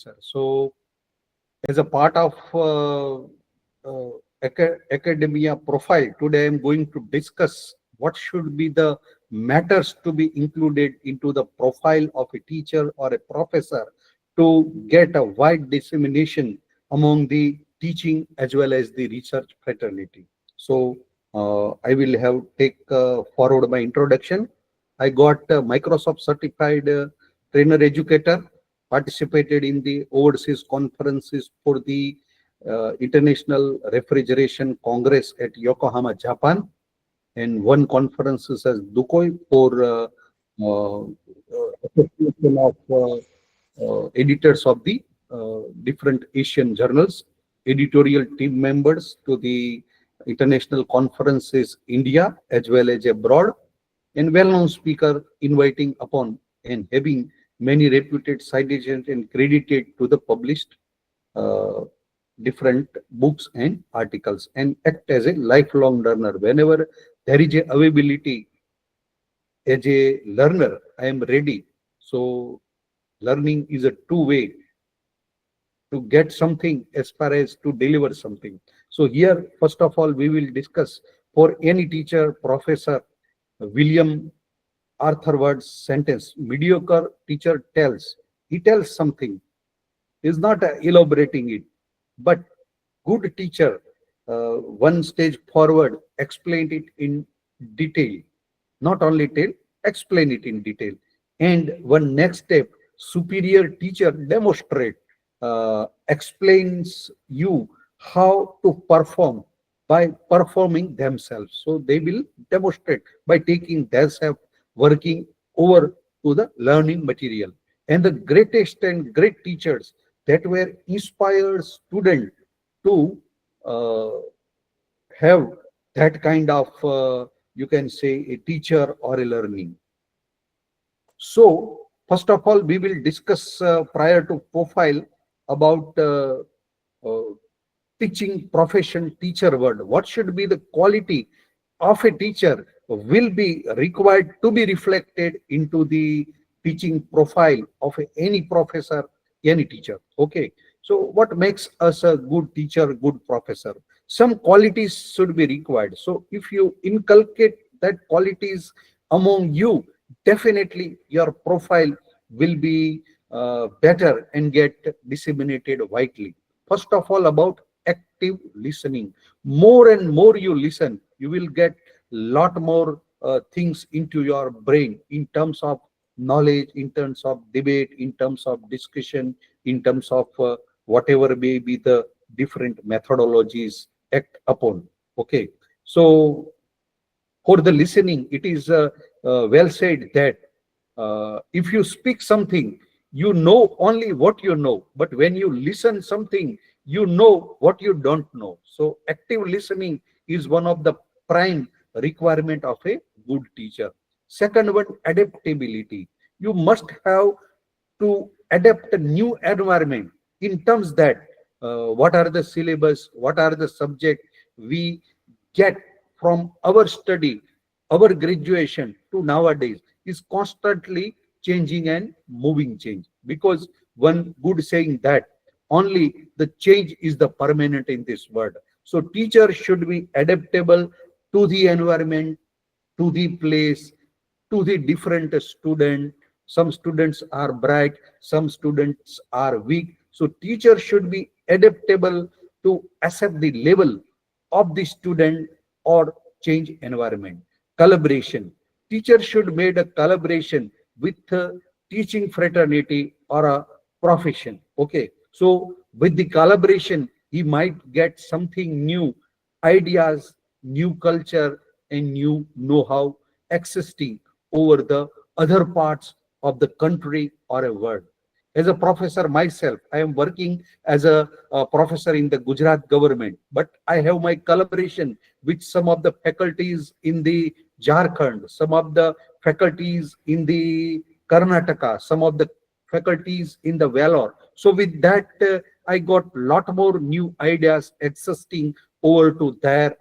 Sir. So, as a part of academia profile, today I am going to discuss what should be the matters to be included into the profile of a teacher or a professor to get a wide dissemination among the teaching as well as the research fraternity. So, I will have take forward my introduction. I got Microsoft certified trainer educator, participated in the overseas conferences for the International Refrigeration Congress at Yokohama, Japan, and one conferences as Dukhoi for Association of editors of the different Asian journals, editorial team members to the international conferences India as well as abroad, and well-known speaker inviting upon and having many reputed citations and credited to the published uh, different books and articles, and act as a lifelong learner. Whenever there is a availability as a learner, I am ready. So learning is a two-way to get something as far as to deliver something. So here, first of all, we will discuss for any teacher, professor, William Arthur Ward's sentence, mediocre teacher tells, he tells something, is not elaborating it, but good teacher, one stage forward, explained it in detail, not only tell, explain it in detail. And one next step, superior teacher demonstrate, explains you how to perform by performing themselves. So they will demonstrate by taking themselves working over to the learning material. And the greatest and great teachers that were inspired student to uh, have that kind of you can say a teacher or a learning. So first of all, we will discuss prior to profile about uh, teaching profession, teacher word. What should be the quality of a teacher will be required to be reflected into the teaching profile of any professor, any teacher. Okay. So what makes us a good teacher, good professor? Some qualities should be required. So if you inculcate that qualities among you, definitely your profile will be better and get disseminated widely. First of all, about active listening. More and more you listen, you will get lot more things into your brain in terms of knowledge, in terms of debate, in terms of discussion, in terms of whatever may be the different methodologies act upon. Okay. So for the listening, it is well said that if you speak something, you know only what you know, but when you listen something, you know what you don't know. So active listening is one of the prime requirement of a good teacher. Second one, adaptability. You must have to adapt a new environment in terms that what are the syllabus, what are the subject we get from our study, our graduation to nowadays is constantly changing and moving change, because one good saying that only the change is the permanent in this world. So teacher should be adaptable to the environment, to the place, to the different student. Some students are bright, some students are weak. So teacher should be adaptable to accept the level of the student or change environment. Collaboration. Teacher should make a collaboration with a teaching fraternity or a profession. Okay. So with the collaboration, he might get something new, ideas, new culture, and new know-how existing over the other parts of the country or a world. As a professor myself, I am working as a professor in the Gujarat government, but I have my collaboration with some of the faculties in the Jharkhand, some of the faculties in the Karnataka, some of the faculties in the Vellore. So with that, I got lot more new ideas existing over to their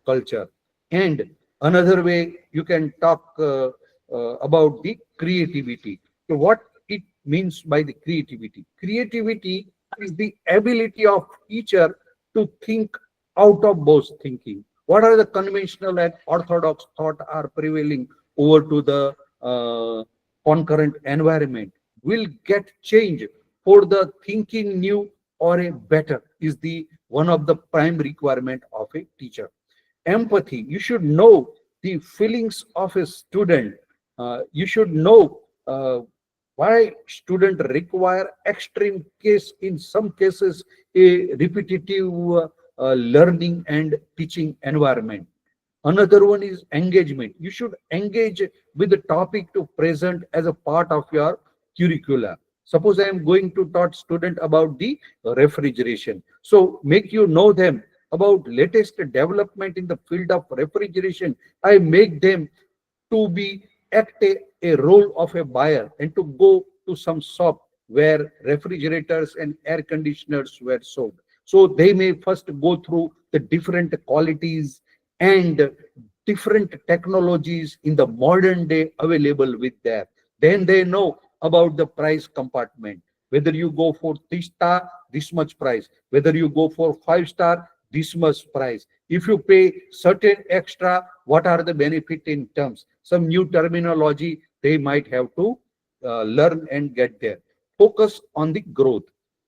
culture. And another way you can talk about the creativity. So what it means by the creativity? Creativity is the ability of teacher to think out of both thinking. What are the conventional and orthodox thought are prevailing over to the concurrent environment? Will get change for the thinking new or a better is the one of the prime requirement of a teacher. Empathy, you should know the feelings of a student. You should know why student require extreme case, in some cases a repetitive learning and teaching environment. Another one is engagement. You should engage with the topic to present as a part of your curricula. Suppose I am going to taught student about the refrigeration. So make you know them about latest development in the field of refrigeration. I make them to be act a role of a buyer and to go to some shop where refrigerators and air conditioners were sold. So they may first go through the different qualities and different technologies in the modern day available with there. Then they know about the price compartment. Whether you go for 3 star, this much price. Whether you go for 5 star, this much price. If you pay certain extra, what are the benefit in terms? Some new terminology they might have to learn and get there. Focus on the growth.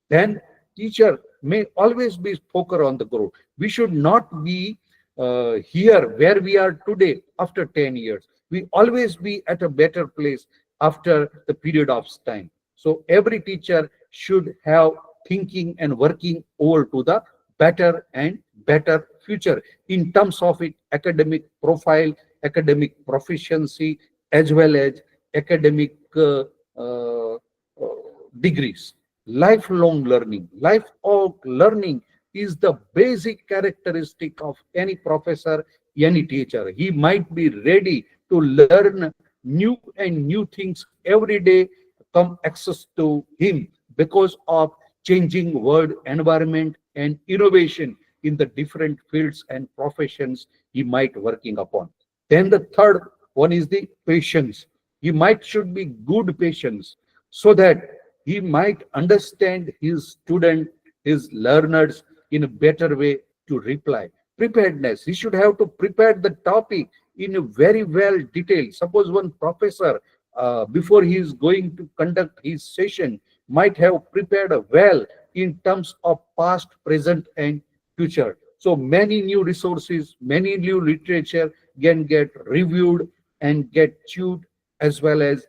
Then teacher may always be focused on the growth. We should not be here where we are today after 10 years. We always be at a better place after the period of time. So every teacher should have thinking and working over to the better and better future in terms of its academic profile, academic proficiency, as well as academic uh, degrees. Lifelong learning. Lifelong learning is the basic characteristic of any professor, any teacher. He might be ready to learn new and new things every day come access to him because of changing world environment and innovation in the different fields and professions he might working upon. Then the third one is the patience. He might should be good patience so that he might understand his student, his learners in a better way to reply. Preparedness. He should have to prepare the topic in a very well detail. Suppose one professor, before he is going to conduct his session, might have prepared well in terms of past, present, and future. So many new resources, many new literature can get reviewed and get chewed, as well as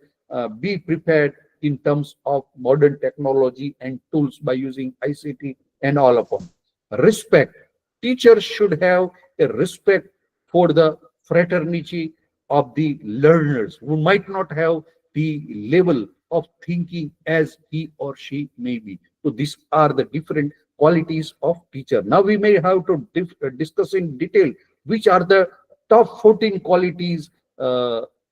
be prepared in terms of modern technology and tools by using ICT and all upon. Respect. Teachers should have a respect for the fraternity of the learners who might not have the level of thinking as he or she may be. So these are the different qualities of teacher. Now we may have to discuss in detail which are the top 14 qualities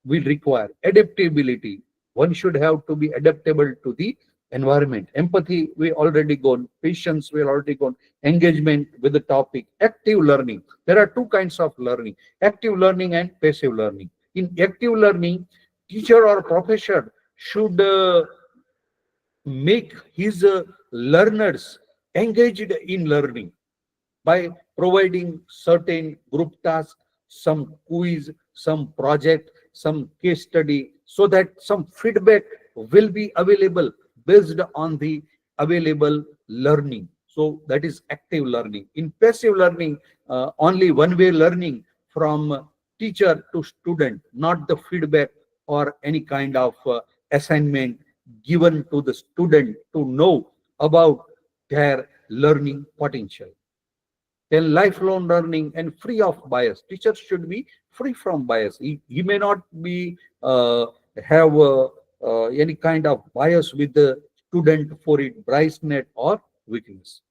we require. Adaptability. One should have to be adaptable to the environment. Empathy, we already gone. Patience, we already gone. Engagement with the topic. Active learning. There are two kinds of learning: active learning and passive learning. In active learning, teacher or professor should make his learners engaged in learning by providing certain group tasks, some quiz, some project, some case study, so that some feedback will be available based on the available learning. So that is active learning. In passive learning, only one way learning from teacher to student, not the feedback or any kind of assignment given to the student to know about their learning potential. Then lifelong learning and free of bias. Teachers should be free from bias. He may not be have any kind of bias with the student for its brightness or weakness.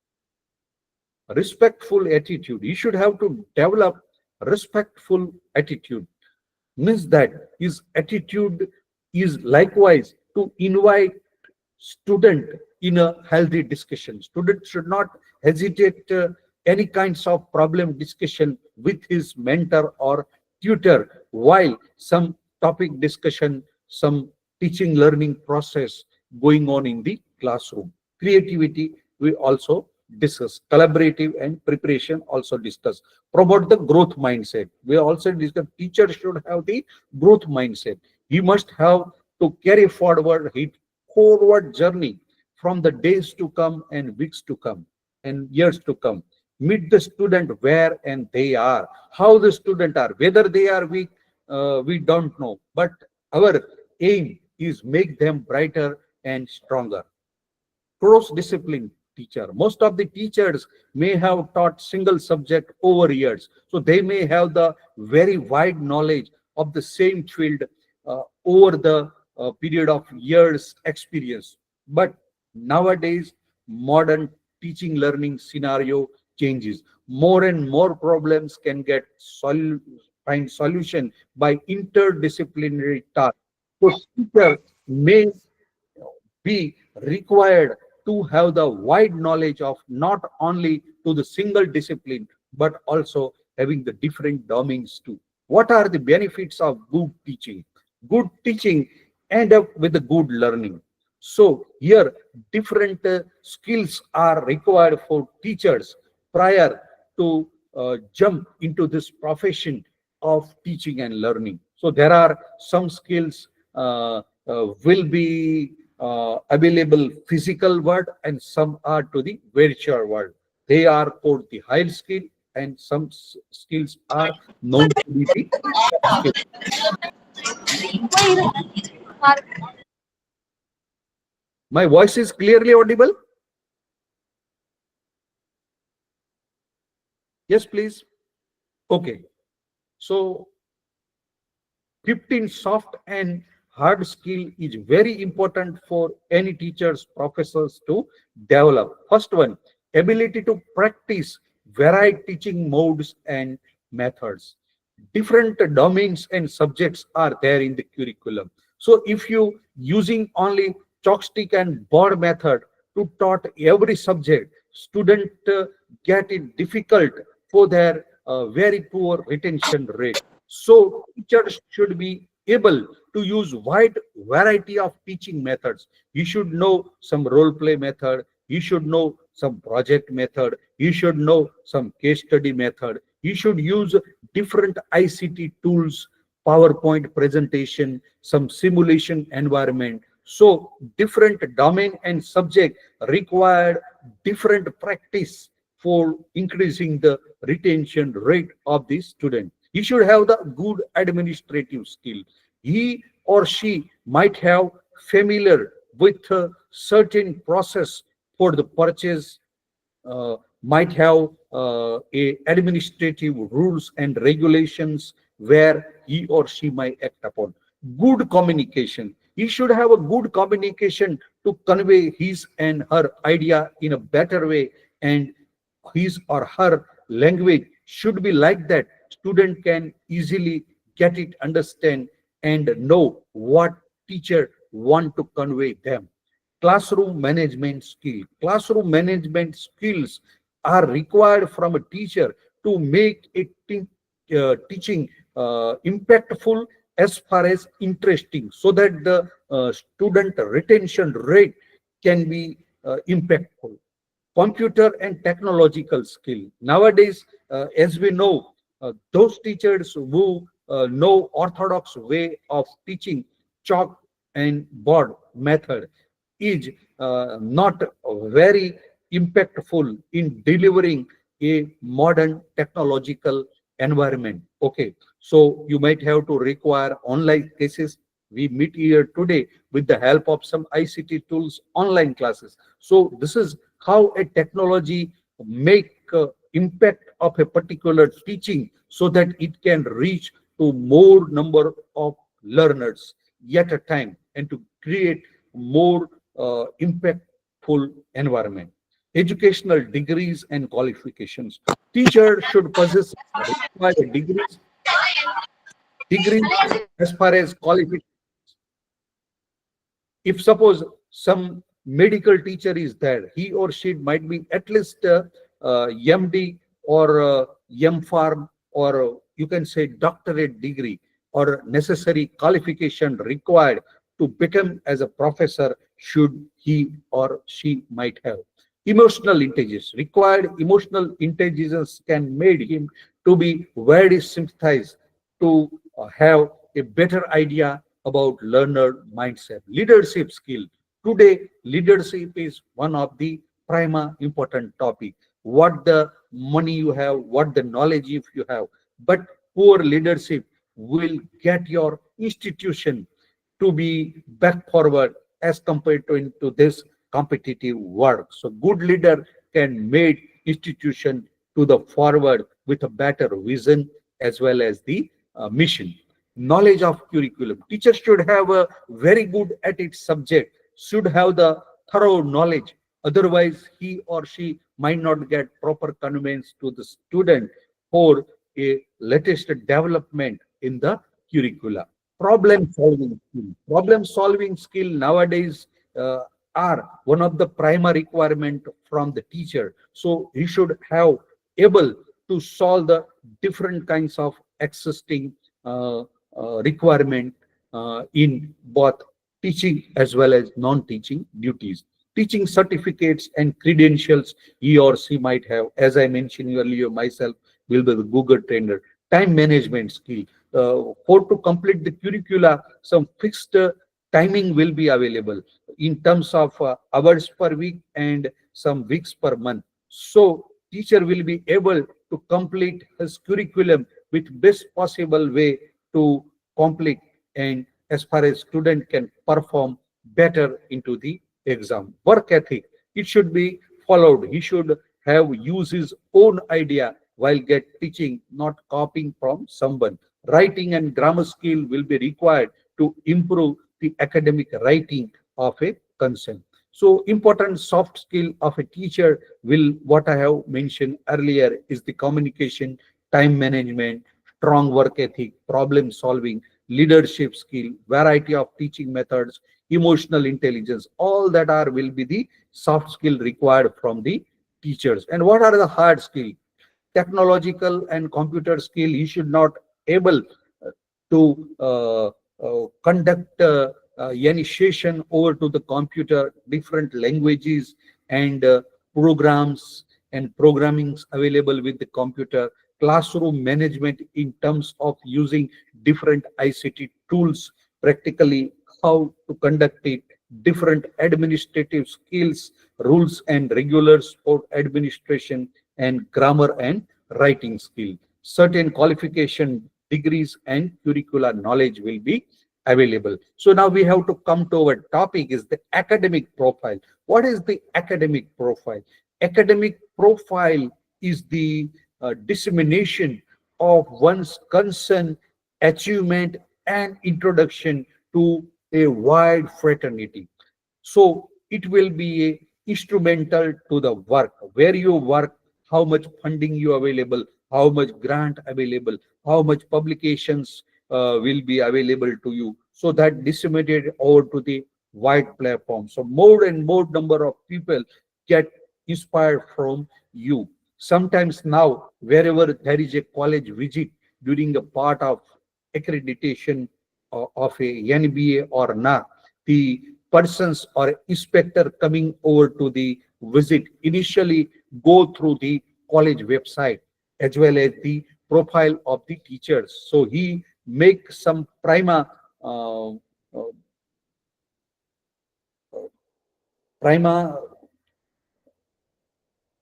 Respectful attitude. You should have to develop respectful attitude. Means that his attitude is likewise to invite student in a healthy discussion. Student should not hesitate any kinds of problem discussion with his mentor or tutor while some topic discussion, some teaching learning process going on in the classroom. Creativity, we also discuss. Collaborative and preparation, also discuss. Promote the growth mindset. We also discuss teacher should have the growth mindset. He must have to carry forward his forward journey from the days to come and weeks to come and years to come. Meet the student where and they are, how the student are, whether they are weak, we don't know, but our aim is make them brighter and stronger. Cross discipline teacher, most of the teachers may have taught single subject over years, so they may have the very wide knowledge of the same field over the period of years experience. But nowadays modern teaching learning scenario changes. More and more problems can get find solution by interdisciplinary tasks. So teacher may be required to have the wide knowledge of not only to the single discipline but also having the different domains too. What are the benefits of good teaching? Good teaching end up with the good learning. So here different skills are required for teachers prior to jump into this profession of teaching and learning. So there are some skills will be available physical world, and some are to the virtual world. They are called the high skill, and some skills are known to be the soft skill. My voice is clearly audible? Yes, please. Okay. So 15 soft and hard skill is very important for any teachers, professors to develop. First one, ability to practice varied teaching modes and methods. Different domains and subjects are there in the curriculum. So if you using only chalkstick and board method to taught every subject, student get it difficult for their very poor retention rate. So teachers should be able to use wide variety of teaching methods. You should know some role play method. You should know some project method. You should know some case study method. You should use different ICT tools, PowerPoint presentation, some simulation environment. So different domain and subject required different practice for increasing the retention rate of the student. He should have the good administrative skill. He or she might have familiar with a certain process for the purchase, might have a administrative rules and regulations where he or she might act upon. Good communication. He should have a good communication to convey his and her idea in a better way, and his or her language should be like that student can easily get it, understand, and know what teacher want to convey them. Classroom management skill. Classroom management skills are required from a teacher to make it teaching impactful as far as interesting, so that the student retention rate can be impactful. Computer and technological skill. Nowadays, as we know, those teachers who know orthodox way of teaching, chalk and board method, is not very impactful in delivering a modern technological environment. Okay, so you might have to require online cases. We meet here today with the help of some ICT tools, online classes. So this is how a technology make impact of a particular teaching so that it can reach to more number of learners yet a time, and to create more impactful environment. Educational degrees and qualifications. Teacher should possess required degrees as far as qualifications. If suppose some medical teacher is there, he or she might be at least MD or MPharm, or you can say doctorate degree, or necessary qualification required to become as a professor should he or she might have. Emotional intelligence. Required emotional intelligence can make him to be very sympathized, to have a better idea about learner mindset. Leadership skill. Today, leadership is one of the prima important topic. What the money you have, what the knowledge if you have, but poor leadership will get your institution to be back forward as compared to into this competitive world. So good leader can make institution to the forward with a better vision as well as the mission. Knowledge of curriculum. Teacher should have a very good at its subject, should have the thorough knowledge. Otherwise, he or she might not get proper conveyance to the student for a latest development in the curricula. Problem solving skill nowadays are one of the primary requirement from the teacher. So he should have able to solve the different kinds of existing requirement in both teaching as well as non-teaching duties. Teaching certificates and credentials he or she might have. As I mentioned earlier, myself will be the Google trainer. Time management skill. For to complete the curricula, some fixed timing will be available in terms of hours per week and some weeks per month. So teacher will be able to complete his curriculum with best possible way to complete, and as far as student can perform better into the exam. Work ethic, it should be followed. He should have use his own idea while get teaching, not copying from someone. Writing and grammar skill will be required to improve the academic writing of a concern. So important soft skill of a teacher will, what I have mentioned earlier, is the communication, time management, strong work ethic, problem solving, leadership skill, variety of teaching methods, emotional intelligence. All that are will be the soft skill required from the teachers. And what are the hard skill? Technological and computer skill. He should not able to conduct any session over to the computer, different languages and programs and programmings available with the computer, classroom management in terms of using different ICT tools, practically how to conduct it, different administrative skills, rules and regulars for administration, and grammar and writing skill. Certain qualification degrees and curricular knowledge will be available. So now we have to come to our topic is the academic profile. What is the academic profile? Academic profile is the dissemination of one's concern, achievement, and introduction to a wide fraternity. So it will be a instrumental to the work, where you work, how much funding you available, how much grant available, how much publications will be available to you. So that disseminated over to the wide platform. So more and more number of people get inspired from you. Sometimes now, wherever there is a college visit during a part of accreditation of a NBA or not, the persons or inspector coming over to the visit initially go through the college website as well as the profile of the teachers. So he make some uh, uh, prima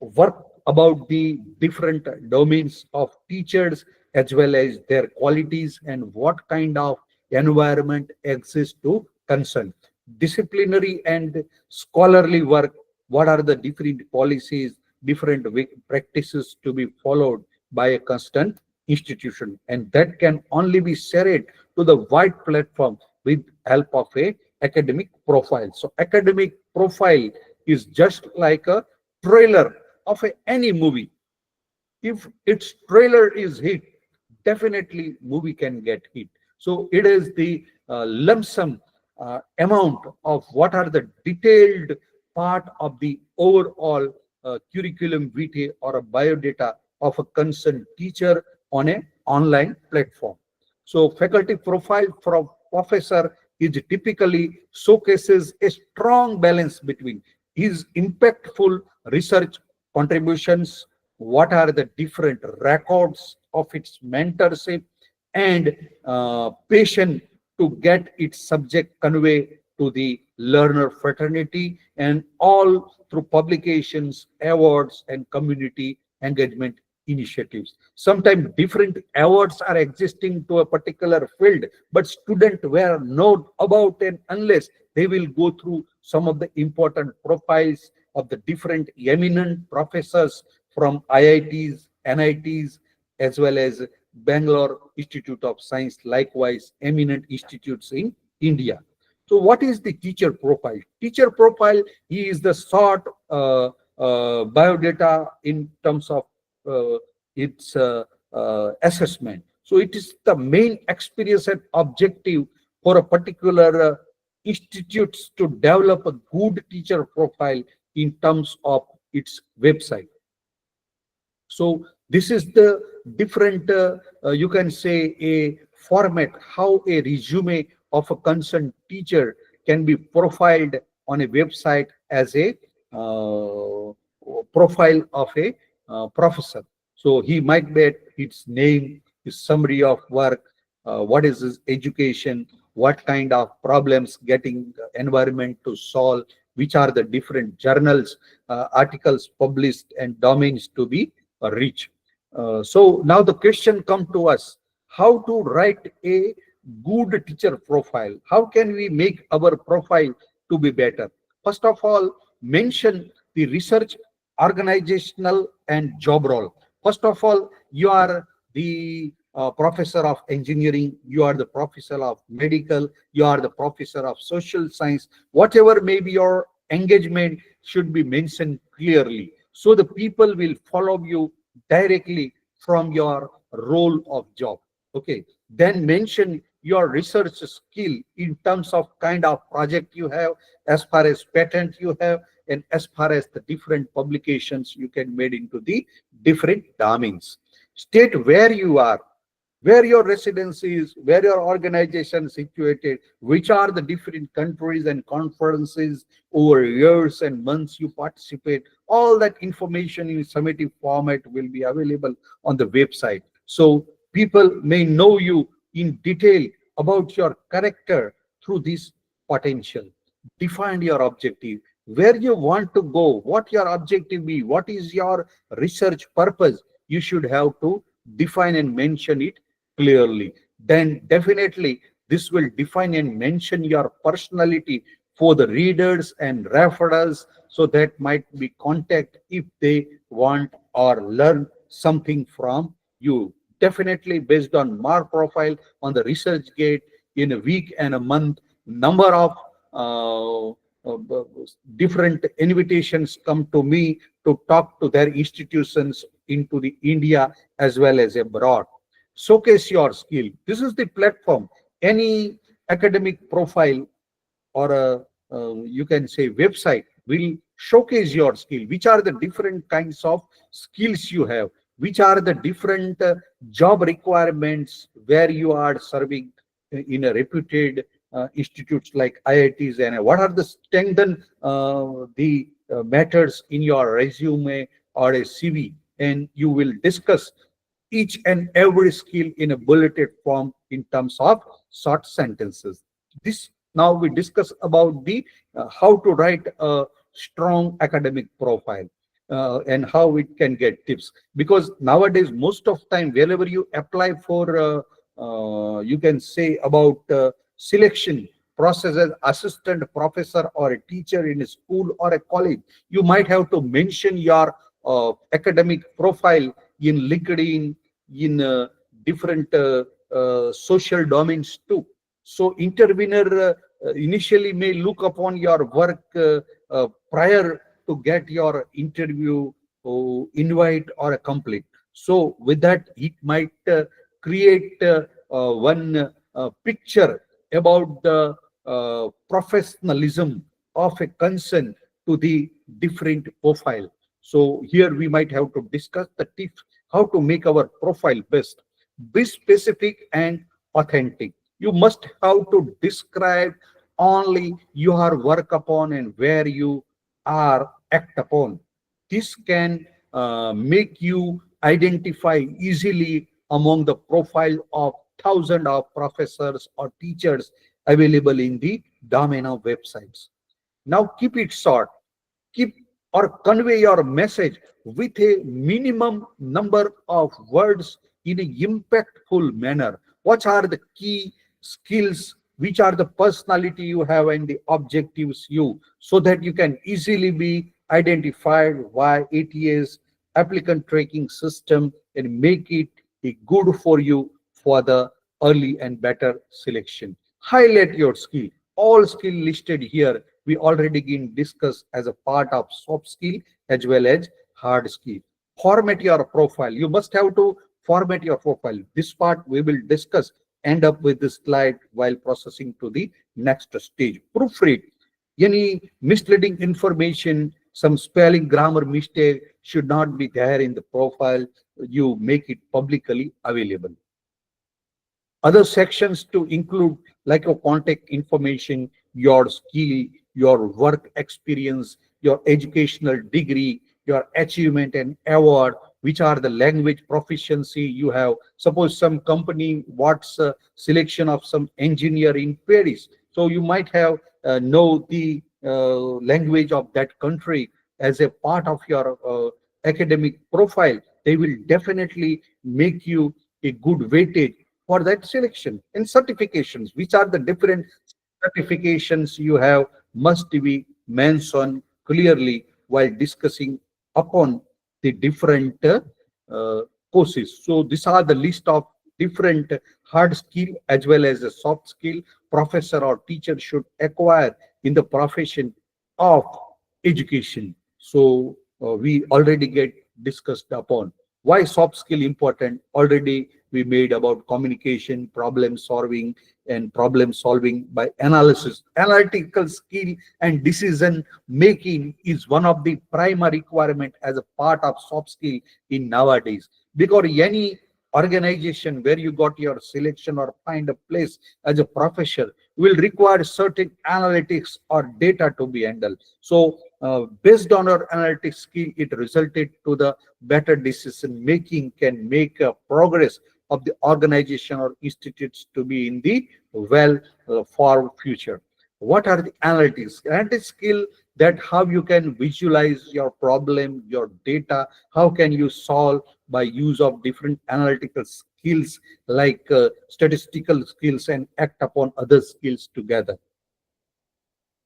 work about the different domains of teachers as well as their qualities and what kind of environment exists to concern. Disciplinary and scholarly work, what are the different policies, different practices to be followed by a constant institution, and that can only be shared to the wide platform with help of a academic profile. So academic profile is just like a trailer of any movie. If its trailer is hit, definitely movie can get hit. So it is the lump sum amount of what are the detailed part of the overall curriculum vitae or a biodata of a concerned teacher on a online platform. So faculty profile from professor is typically showcases a strong balance between his impactful research contributions, what are the different records of its mentorship, and passion to get its subject convey to the learner fraternity, and all through publications, awards, and community engagement initiatives. Sometimes different awards are existing to a particular field, but students were not about it unless they will go through some of the important profiles of the different eminent professors from IITs, NITs, as well as Bangalore Institute of Science, likewise eminent institutes in India. So what is the teacher profile? Teacher profile is the short biodata in terms of its assessment. So it is the main experience and objective for a particular institutes to develop a good teacher profile in terms of its website. So this is the different, you can say, a format, how a resume of a concerned teacher can be profiled on a website as a profile of a professor. So he might get its name, his summary of work, what is his education, what kind of problems getting the environment to solve, which are the different journals, articles published, and domains to be reached. So now the question come to us: how to write a good teacher profile? How can we make our profile to be better? First of all, mention the research, organizational, and job role. First of all, you are the professor of engineering, you are the professor of medical, you are the professor of social science, whatever may be your engagement should be mentioned clearly, so the people will follow you directly from your role of job. Okay, then mention your research skill in terms of kind of project you have, as far as patent you have, and as far as the different publications you can made into the different domains. State where you are, where your residence is, where your organization is situated, which are the different countries and conferences over years and months you participate. All that information in summative format will be available on the website. So people may know you in detail about your character through this potential. Define your objective, where you want to go, what your objective be, what is your research purpose. You should have to define and mention it clearly. Then definitely this will define and mention your personality for the readers and referrals, so that might be contact if they want or learn something from you. Definitely based on mark profile on the research gate, in a week and a month, number of different invitations come to me to talk to their institutions into the India as well as abroad. Showcase your skill. This is the platform. Any academic profile or a you can say website will showcase your skill, which are the different kinds of skills you have, which are the different job requirements where you are serving in a reputed institutes like IITs, and what are the strengthen the matters in your resume or a CV, and you will discuss each and every skill in a bulleted form in terms of short sentences. This now we discuss about the how to write a strong academic profile, and how it can get tips, because nowadays most of time wherever you apply for you can say about selection process as assistant professor or a teacher in a school or a college, you might have to mention your academic profile in LinkedIn, in different social domains too. So intervener initially may look upon your work prior to get your interview invite or a complete. So with that, it might create one picture about the professionalism of a concern to the different profile. So here we might have to discuss the tips how to make our profile best, be specific and authentic. You must have to describe only your work upon and where you are act upon. This can make you identify easily among the profile of thousands of professors or teachers available in the domain of websites. Now keep it short, keep or convey your message with a minimum number of words in a impactful manner. What are the key skills, which are the personality you have and the objectives you, so that you can easily be identified by ATA's applicant tracking system and make it a good for you for the early and better selection. Highlight your skill. All skill listed here we already been discussed as a part of soft skill as well as hard skill. Format your profile. You must have to format your profile. This part we will discuss, end up with this slide while processing to the next stage. Proofread. Any misleading information, some spelling, grammar mistake should not be there in the profile. You make it publicly available. Other sections to include like your contact information, your skill, your work experience, your educational degree, your achievement and award, which are the language proficiency you have. Suppose some company wants a selection of some engineer in Paris, so you might have know the language of that country as a part of your academic profile. They will definitely make you a good weightage for that selection. And certifications, which are the different certifications you have, must be mentioned clearly while discussing upon the different uh, courses. So these are the list of different hard skill as well as a soft skill professor or teacher should acquire in the profession of education. So we already get discussed upon why soft skill important. Already we made about communication, problem solving, and problem solving by analysis. Analytical skill and decision making is one of the primary requirement as a part of soft skill in nowadays, because any organization where you got your selection or find a place as a professor will require certain analytics or data to be handled. So based on our analytics skill, it resulted to the better decision making can make progress of the organization or institutes to be in the well for future. What are the analytics? Analytics skill, that how you can visualize your problem, your data, how can you solve by use of different analytical skills like statistical skills and act upon other skills together.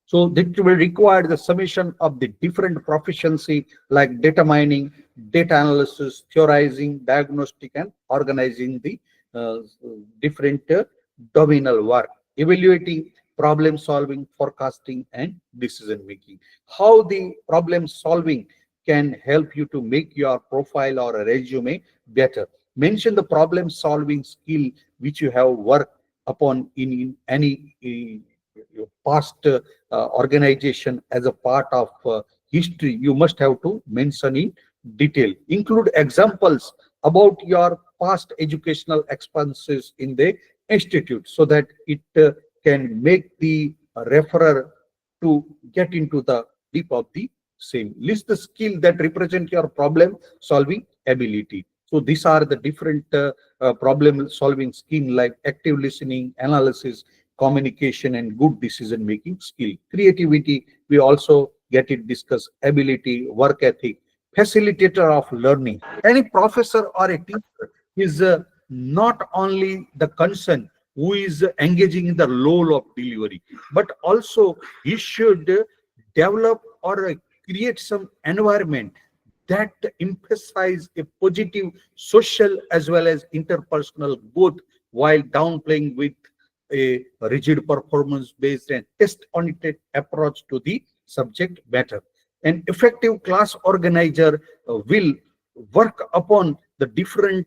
So that will require the summation of the different proficiency like data mining, data analysis, theorizing, diagnostic, and organizing the uh, different domainal work, evaluating, problem solving, forecasting, and decision making. How the problem solving can help you to make your profile or a resume better. Mention the problem solving skill which you have worked upon in any your past organization as a part of history. You must have to mention in detail. Include examples about your past educational expenses in the institute so that it can make the referrer to get into the deep of the same. List the skill that represent your problem solving ability. So these are the different problem solving skill like active listening, analysis, communication, and good decision making skill. Creativity, we also get it discussed. Ability, work ethic, facilitator of learning. Any professor or a teacher is not only the concern who is engaging in the role of delivery, but also he should develop or create some environment that emphasize a positive social as well as interpersonal both, while downplaying with a rigid performance based and test oriented approach to the subject matter. An effective class organizer will work upon the different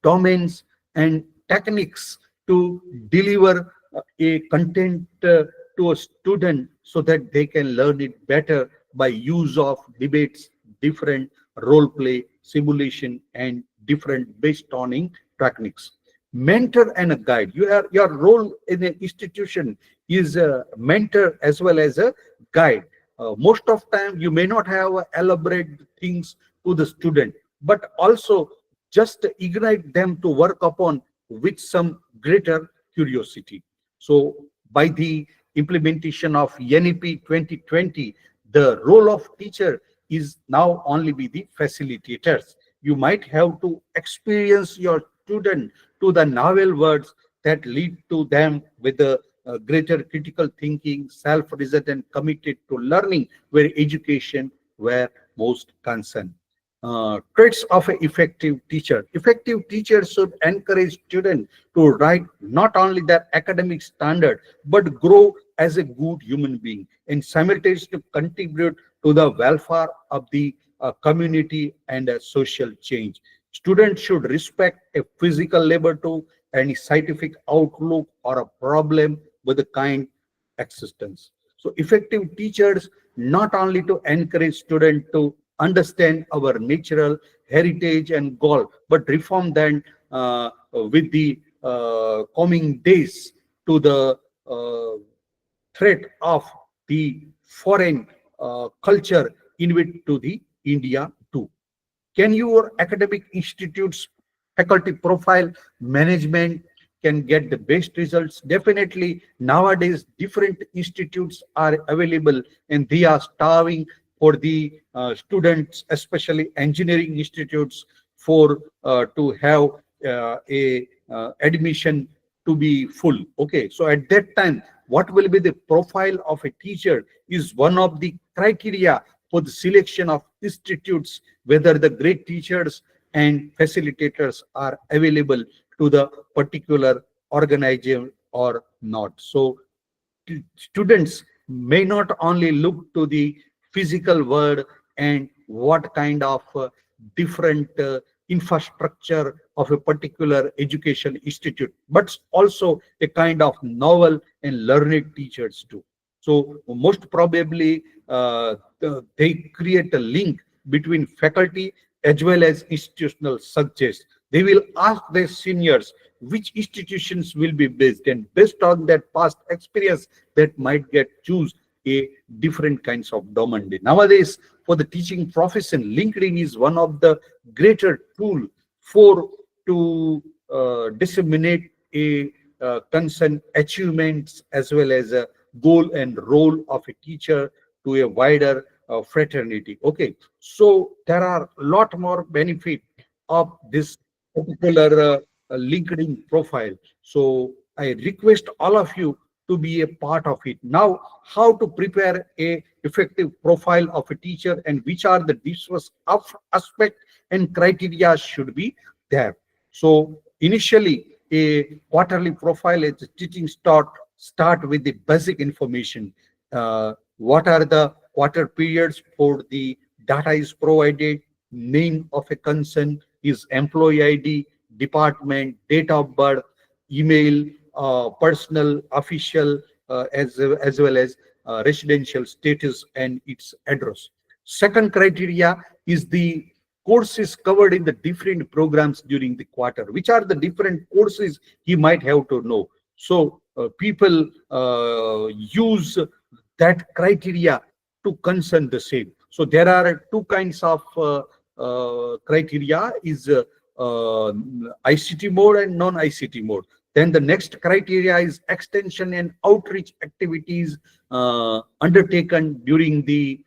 domains and techniques to deliver a content to a student so that they can learn it better by use of debates, different role play, simulation, and different based on techniques. mentor and a guide. Your role in an institution is a mentor as well as a guide. Most of time you may not have elaborate things to the student, but also just ignite them to work upon with some greater curiosity. So by the implementation of NEP 2020, the role of teacher is now only with the facilitators. You might have to experience your student to the novel words that lead to them with a greater critical thinking, self-result, and committed to learning, where education were most concerned. Traits of an effective teacher. Effective teachers should encourage students to write not only their academic standard, but grow as a good human being and simultaneously contribute to the welfare of the community and social change. Students should respect a physical labor to any scientific outlook or a problem with a kind existence. So effective teachers not only to encourage students to understand our natural heritage and goal, but reform them with the coming days to the threat of the foreign culture invade to the India too. Can your academic institutes faculty profile management can get the best results? Definitely nowadays different institutes are available and they are starving for the students, especially engineering institutes, for to have a admission to be full. Okay, so at that time what will be the profile of a teacher is one of the criteria for the selection of institutes, whether the great teachers and facilitators are available to the particular organization or not. So students may not only look to the physical world and what kind of different infrastructure of a particular education institute, but also a kind of novel and learned teachers too. So most probably they create a link between faculty as well as institutional success. They will ask their seniors which institutions will be based, and based on that past experience that might get choose a different kinds of domain. Nowadays for the teaching profession, LinkedIn is one of the greater tool for to disseminate a concern achievements as well as a goal and role of a teacher to a wider fraternity. Okay, so there are a lot more benefit of this particular LinkedIn profile. So I request all of you to be a part of it. Now, how to prepare a effective profile of a teacher and which are the diverse aspect and criteria should be there. So initially, a quarterly profile is teaching start with the basic information. What are the quarter periods for the data is provided, name of a concern is employee ID, department, date of birth, email, personal, official, as well as residential status and its address. Second criteria is the courses covered in the different programs during the quarter. Which are the different courses he might have to know. So people use that criteria to concern the same. So there are two kinds of criteria is ICT mode and non-ICT mode. Then the next criteria is extension and outreach activities undertaken during the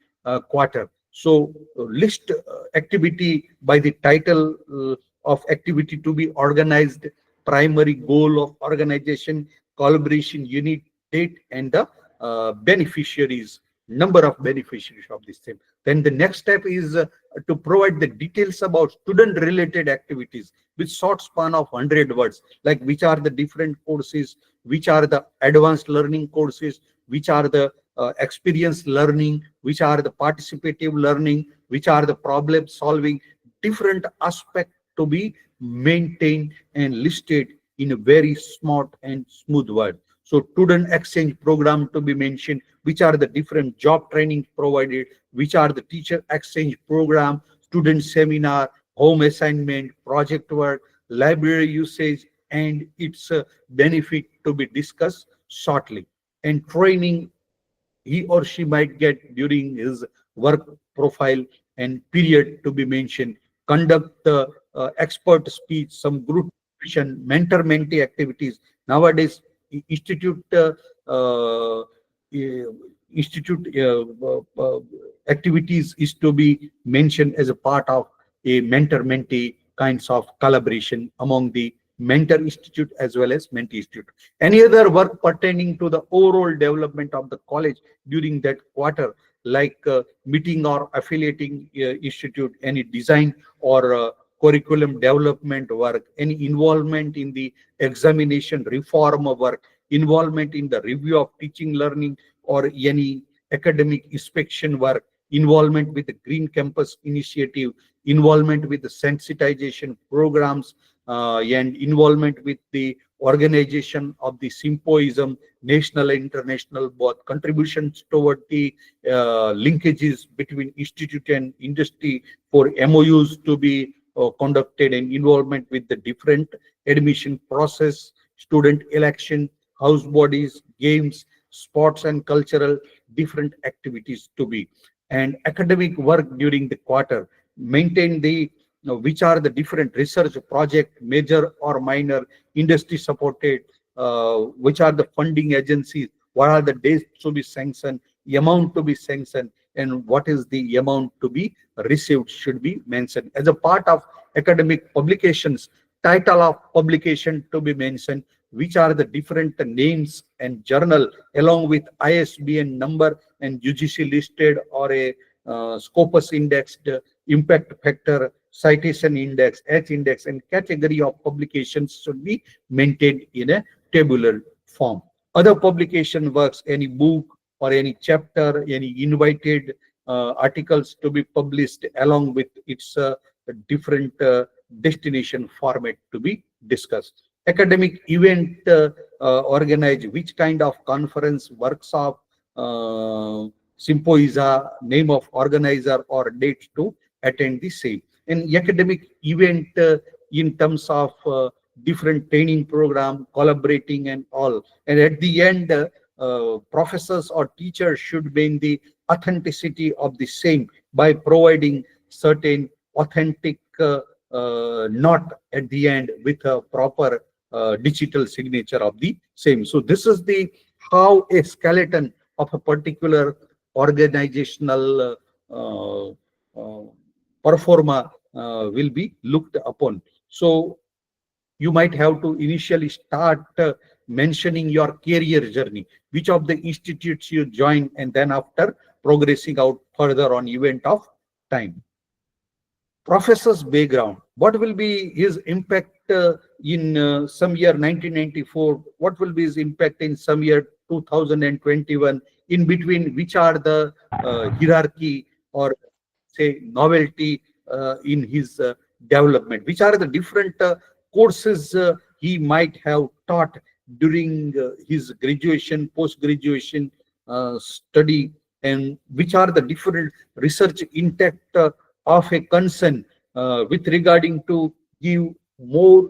quarter. So list activity by the title of activity to be organized, primary goal of organization, collaboration unit, date, and the beneficiaries, number of beneficiaries of this same. Then the next step is to provide the details about student related activities with short span of 100 words, like which are the different courses, which are the advanced learning courses, which are the experience learning, which are the participative learning, which are the problem solving, different aspect to be maintained and listed in a very smart and smooth word. So student exchange program to be mentioned, which are the different job training provided, which are the teacher exchange program, student seminar, home assignment, project work, library usage, and its benefit to be discussed shortly, and training he or she might get during his work profile and period to be mentioned, conduct expert speech, some group discussion, mentor-mentee activities. Nowadays, institute uh, institute activities is to be mentioned as a part of a mentor-mentee kinds of collaboration among the mentor institute as well as mentee institute. Any other work pertaining to the overall development of the college during that quarter, like meeting or affiliating institute, any design or curriculum development work, any involvement in the examination reform work, involvement in the review of teaching learning or any academic inspection work, involvement with the green campus initiative, involvement with the sensitization programs, and involvement with the organization of the symposium, national and international, both contributions toward the linkages between institute and industry for MOUs to be conducted, and involvement with the different admission process, student election, house bodies, games, sports and cultural different activities to be, and academic work during the quarter, maintain the which are the different research project, major or minor, industry supported, which are the funding agencies, what are the dates to be sanctioned, the amount to be sanctioned, and what is the amount to be received should be mentioned. As a part of academic publications, title of publication to be mentioned, which are the different names and journal along with ISBN number and UGC listed or a Scopus indexed, impact factor, citation index, H index, and category of publications should be maintained in a tabular form. Other publication works, any book or any chapter, any invited articles to be published along with its different destination format to be discussed. Academic event organized, which kind of conference, workshop, symposia, name of organizer or date to attend the same. And academic event in terms of different training program, collaborating and all. And at the end, professors or teachers should bring the authenticity of the same by providing certain authentic note at the end with a proper digital signature of the same. So this is the how a skeleton of a particular organizational performa will be looked upon. So you might have to initially start mentioning your career journey, which of the institutes you join, and then after progressing out further on event of time. Professor's background, what will be his impact in some year 1994, what will be his impact in some year 2021, in between which are the hierarchy or say novelty in his development, which are the different courses he might have taught during his graduation, post-graduation study, and which are the different research intact of a concern with regarding to give more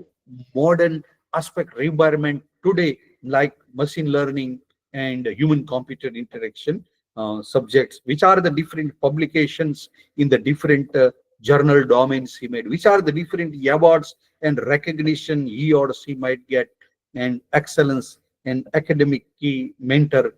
modern aspect requirement today, like machine learning and human computer interaction subjects, which are the different publications in the different journal domains he made, which are the different awards and recognition he or she might get, and excellence and academic key mentor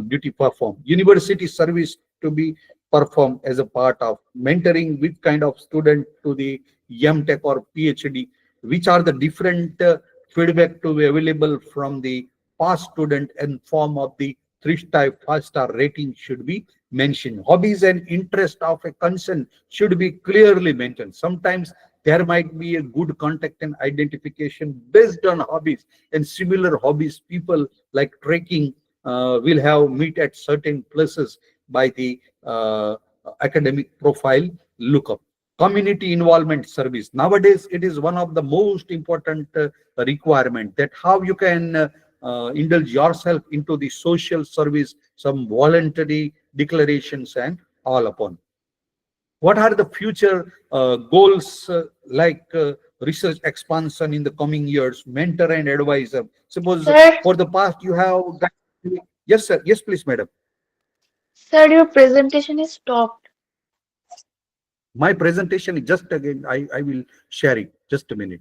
duty perform, university service to be performed as a part of mentoring with kind of student to the MTech or PhD, which are the different feedback to be available from the past student and form of the 3-star, 5-star rating should be mentioned. Hobbies and interest of a concern should be clearly mentioned. Sometimes there might be a good contact and identification based on hobbies, and similar hobbies people like trekking will have meet at certain places by the academic profile lookup. Community involvement service, nowadays it is one of the most important requirement, that how you can indulge yourself into the social service, some voluntary declarations and all upon. What are the future goals, like research expansion in the coming years, mentor and advisor. Suppose Sir, for the past you have. Yes, sir. Yes, please, madam. sir, your presentation is stopped. My presentation is just again, I will share it. Just a minute.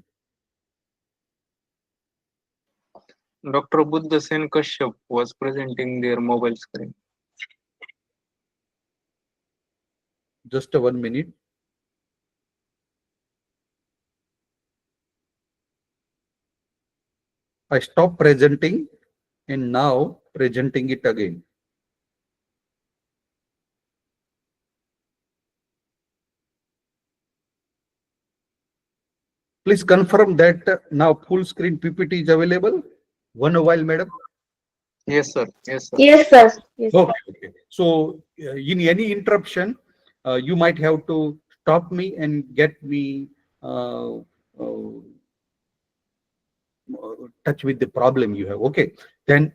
Dr. Buddha Sen Kashyap was presenting their mobile screen. Just a 1 minute. I stop presenting and now presenting it again. Please confirm that now full screen PPT is available. One while, madam. Yes, sir. Yes, sir. Yes, sir. Yes, sir. Okay, okay. So, in any interruption, you might have to stop me and get me uh, touch with the problem you have. Okay. Then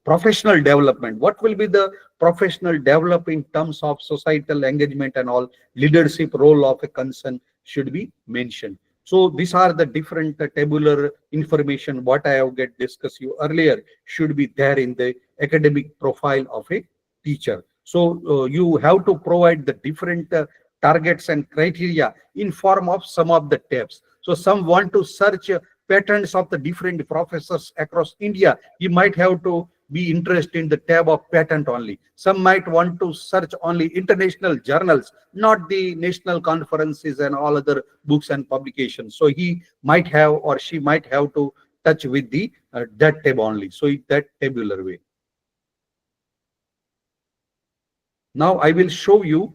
professional development. What will be the professional develop in terms of societal engagement and all leadership role of a concern should be mentioned. So these are the different tabular information what I have get discussed you earlier should be there in the academic profile of a teacher. So you have to provide the different targets and criteria in form of some of the tabs. So some want to search patterns of the different professors across India. You might have to be interested in the tab of patent only. Some might want to search only international journals, not the national conferences and all other books and publications. So he might have or she might have to touch with the that tab only. So that tabular way. Now I will show you.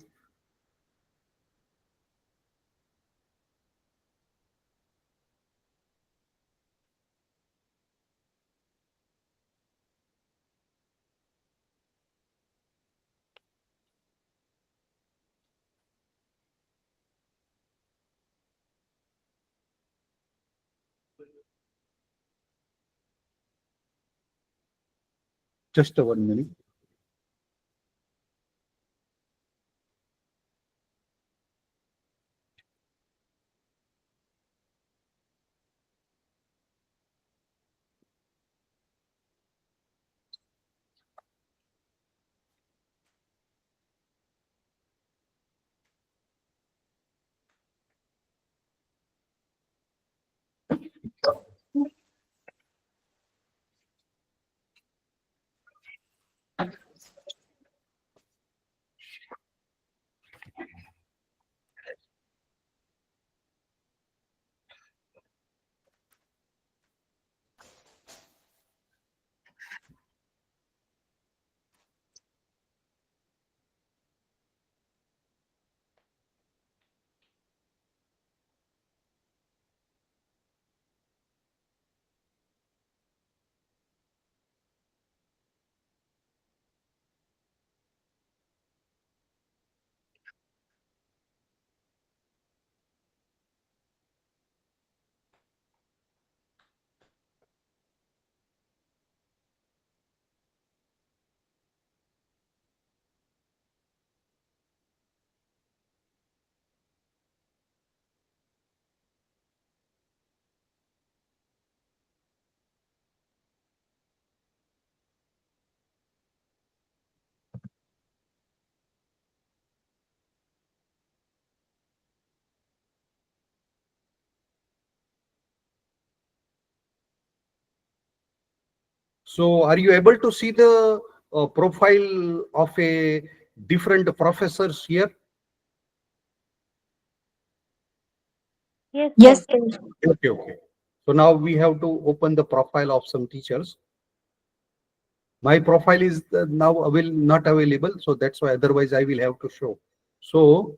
Just a 1 minute. So are you able to see the profile of a different professors here? Yes, sir. Yes, sir. Okay, okay. So now we have to open the profile of some teachers. My profile is now not available, so that's why otherwise I will have to show. So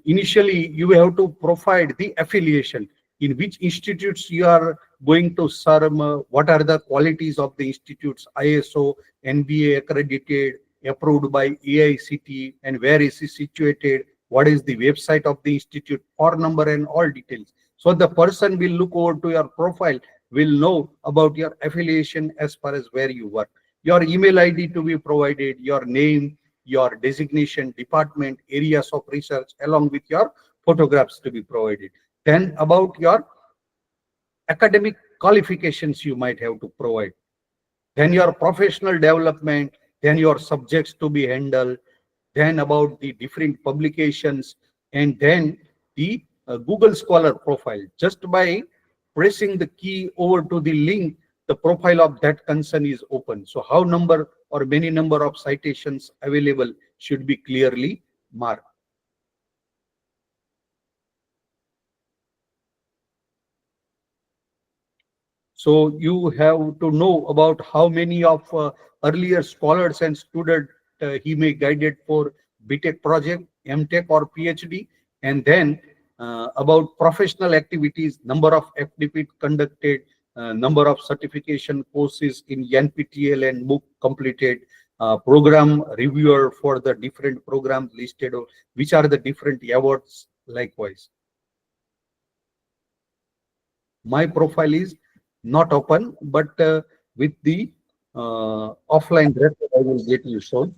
initially you have to provide the affiliation in which institutes you are going to serve, what are the qualities of the institutes, ISO, NBA accredited, approved by AICT, and where is it situated, what is the website of the institute, phone number and all details. So the person will look over to your profile, will know about your affiliation as far as where you work. Your email ID to be provided, your name, your designation, department, areas of research, along with your photographs to be provided. Then about your academic qualifications you might have to provide. Then your professional development, then your subjects to be handled, then about the different publications, and then the Google Scholar profile. Just by pressing the key over to the link, the profile of that concern is open. So how number or many number of citations available should be clearly marked. So you have to know about how many of earlier scholars and students he may guided for BTech project, MTech or PhD, and then about professional activities, number of FDP conducted, number of certification courses in NPTEL and MOOC completed, program reviewer for the different programs listed, which are the different awards likewise. My profile is not open, but with the offline record, I will get you shown.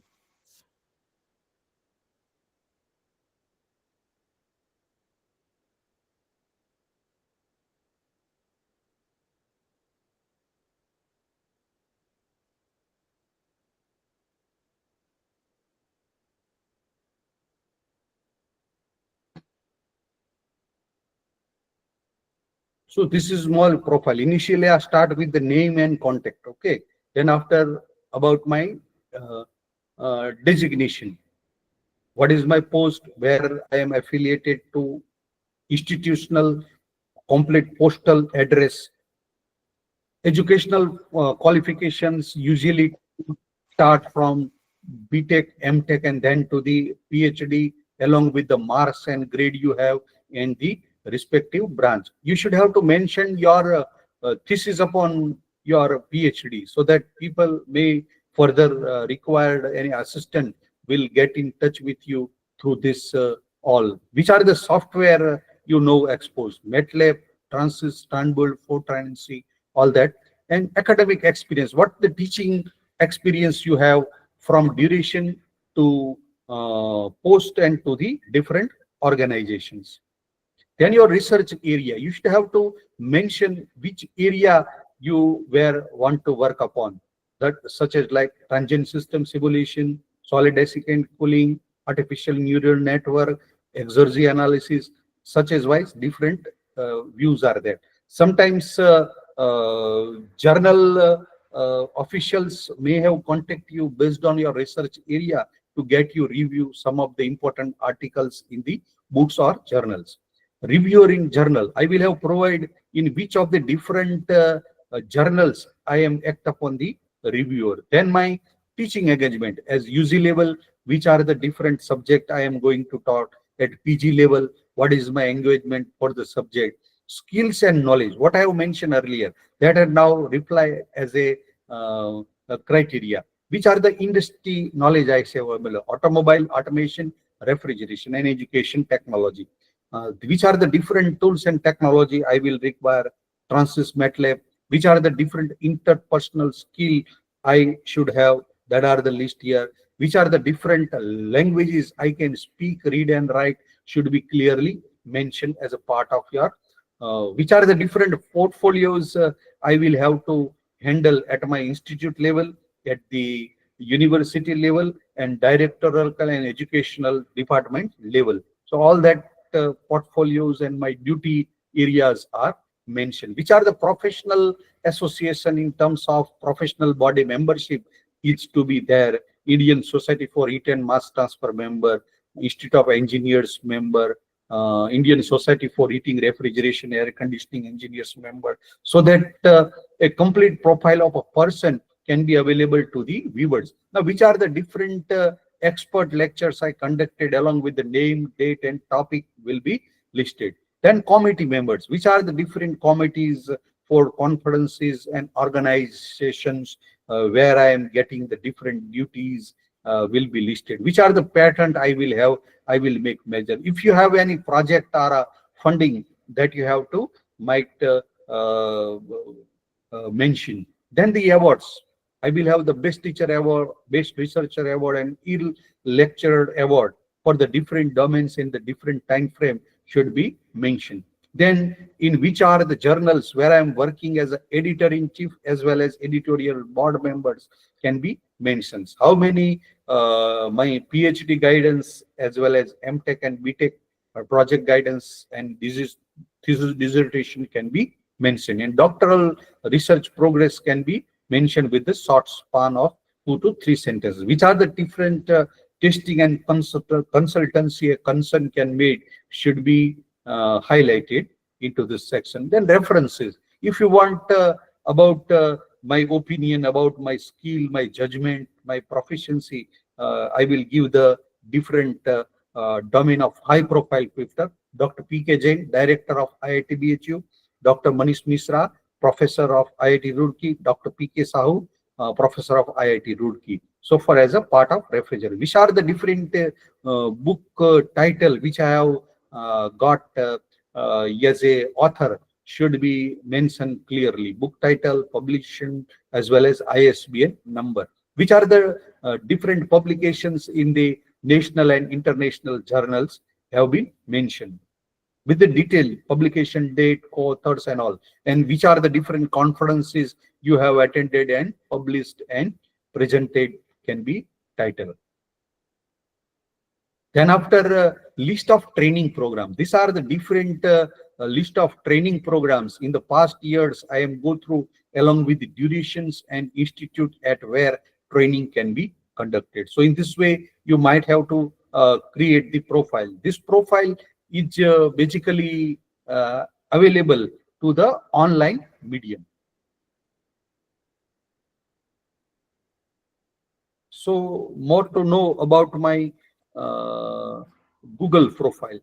So this is small profile. Initially, I start with the name and contact. Okay. Then after about my designation. What is my post? Where I am affiliated to, institutional, complete postal address, educational qualifications usually start from BTech, MTech, and then to the PhD, along with the marks and grade you have in the respective branch. You should have to mention your thesis upon your PhD, so that people may further require any assistant will get in touch with you through this all. Which are the software exposed? MATLAB, Transys, Turnbull, Fortran, all that. And academic experience, what the teaching experience you have from duration to post and to the different organizations. Then your research area, you should have to mention which area you want to work upon, that such as like transient system simulation, solid desiccant cooling, artificial neural network, exergy analysis, such as wise different views are there. Sometimes journal officials may have contact you based on your research area to get you review some of the important articles in the books or journals. Reviewer in journal, I will have provide in which of the different journals I am act upon the reviewer. Then my teaching engagement as UG level, which are the different subject I am going to talk. At PG level, what is my engagement for the subject? Skills and knowledge, what I have mentioned earlier, that are now reply as a criteria. Which are the industry knowledge I say available? Automobile, automation, refrigeration, and education technology. Which are the different tools and technology I will require? Transys, MATLAB. Which are the different interpersonal skill I should have? That are the list here. Which are the different languages I can speak, read, and write? Should be clearly mentioned as a part of your. Which are the different portfolios I will have to handle at my institute level, at the university level, and directorial and educational department level. So all that portfolios and my duty areas are mentioned. Which are the professional association in terms of professional body membership needs to be there. Indian Society for Heat and Mass Transfer member, Institute of Engineers member, Indian Society for Heating, Refrigeration, Air Conditioning Engineers member, so that a complete profile of a person can be available to the viewers. Now, which are the different expert lectures I conducted, along with the name, date, and topic will be listed. Then committee members, which are the different committees for conferences and organizations where I am getting the different duties will be listed. Which are the patent I will have, I will make measure. If you have any project or funding that you have to might mention. Then the awards. I will have the Best Teacher Award, Best Researcher Award, and Ill Lecturer Award for the different domains in the different time frame should be mentioned. Then in which are the journals where I am working as an editor-in-chief as well as editorial board members can be mentioned. How many my PhD guidance as well as MTech and BTech project guidance and thesis dissertation can be mentioned, and doctoral research progress can be mentioned with the short span of 2 to 3 sentences. Which are the different testing and consultancy a concern can make should be highlighted into this section. Then references. If you want about my opinion about my skill, my judgment, my proficiency, I will give the different domain of high profile Twitter. Dr. P.K. Jain, Director of IIT BHU, Dr. Manish Misra, Professor of IIT Roorkee, Dr. P.K. Sahu, Professor of IIT Roorkee. So far as a part of refrigerator. Which are the different book title which I have got as a author should be mentioned clearly. Book title, publication, as well as ISBN number. Which are the different publications in the national and international journals have been mentioned with the detail, publication date, co-authors and all, and which are the different conferences you have attended and published and presented can be titled. Then after list of training program, these are the different list of training programs in the past years I am go through along with the durations and institute at where training can be conducted. So in this way, you might have to create the profile. This profile is basically available to the online medium. So more to know about my Google profile.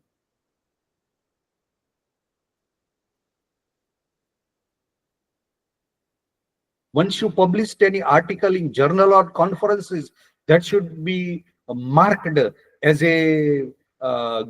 Once you published any article in journal or conferences, that should be marked as a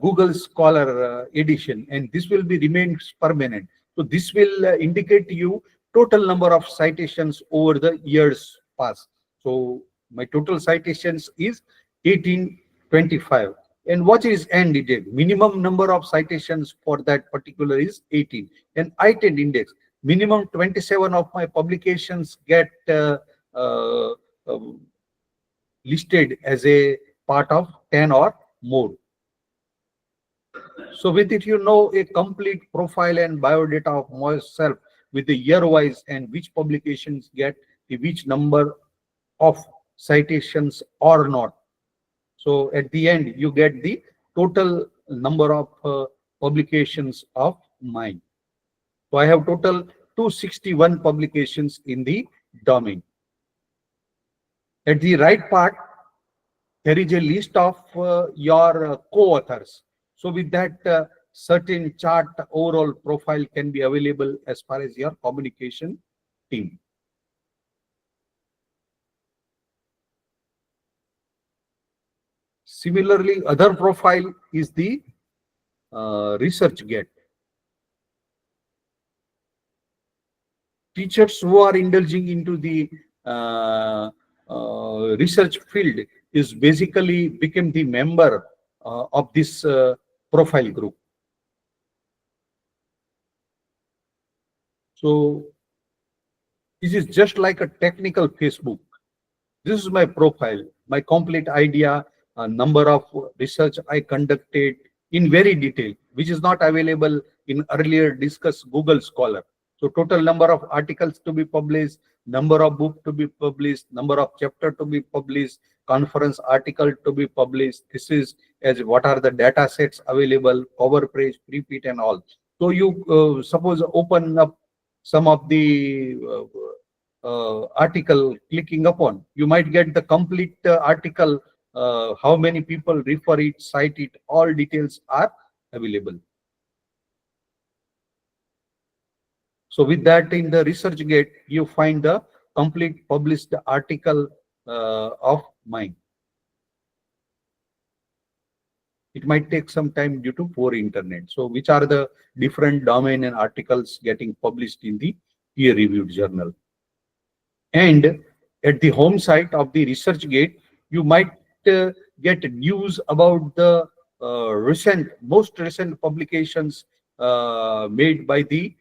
Google Scholar edition, and this will be remains permanent. So this will indicate to you total number of citations over the years past. So my total citations is 1825. And what is end date? Minimum number of citations for that particular is 18. And ITED index, minimum 27 of my publications get listed as a part of 10 or more. So with it, you know a complete profile and biodata of myself with the year wise and which publications get the which number of citations or not. So at the end, you get the total number of publications of mine. So I have total 261 publications in the domain. At the right part, there is a list of your co-authors. So with that, certain chart overall profile can be available as far as your communication team. Similarly, other profile is the ResearchGate. Teachers who are indulging into the research field is basically become the member of this profile group. So this is just like a technical Facebook. This is my profile, my complete idea, number of research I conducted in very detail, which is not available in earlier discussed Google Scholar. So total number of articles to be published, number of book to be published, number of chapter to be published, conference article to be published. This is as what are the data sets available, cover page, preprint and all. So you suppose open up some of the article clicking upon, you might get the complete article, how many people refer it, cite it, all details are available. So with that, in the ResearchGate, you find the complete published article of mine. It might take some time due to poor internet. So which are the different domain and articles getting published in the peer-reviewed journal. And at the home site of the ResearchGate, you might get news about the most recent publications made by the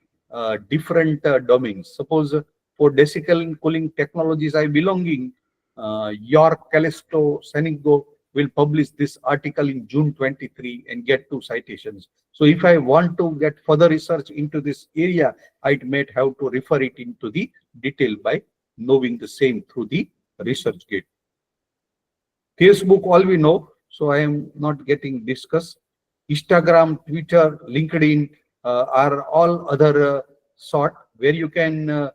different domains. Suppose for decical cooling technologies I belonging, York, Callisto, Senigo will publish this article in June 23 and get 2 citations. So if I want to get further research into this area, I might have to refer it into the detail by knowing the same through the research gate. Facebook, all we know, so I am not getting discussed. Instagram, Twitter, LinkedIn are all other sort where you can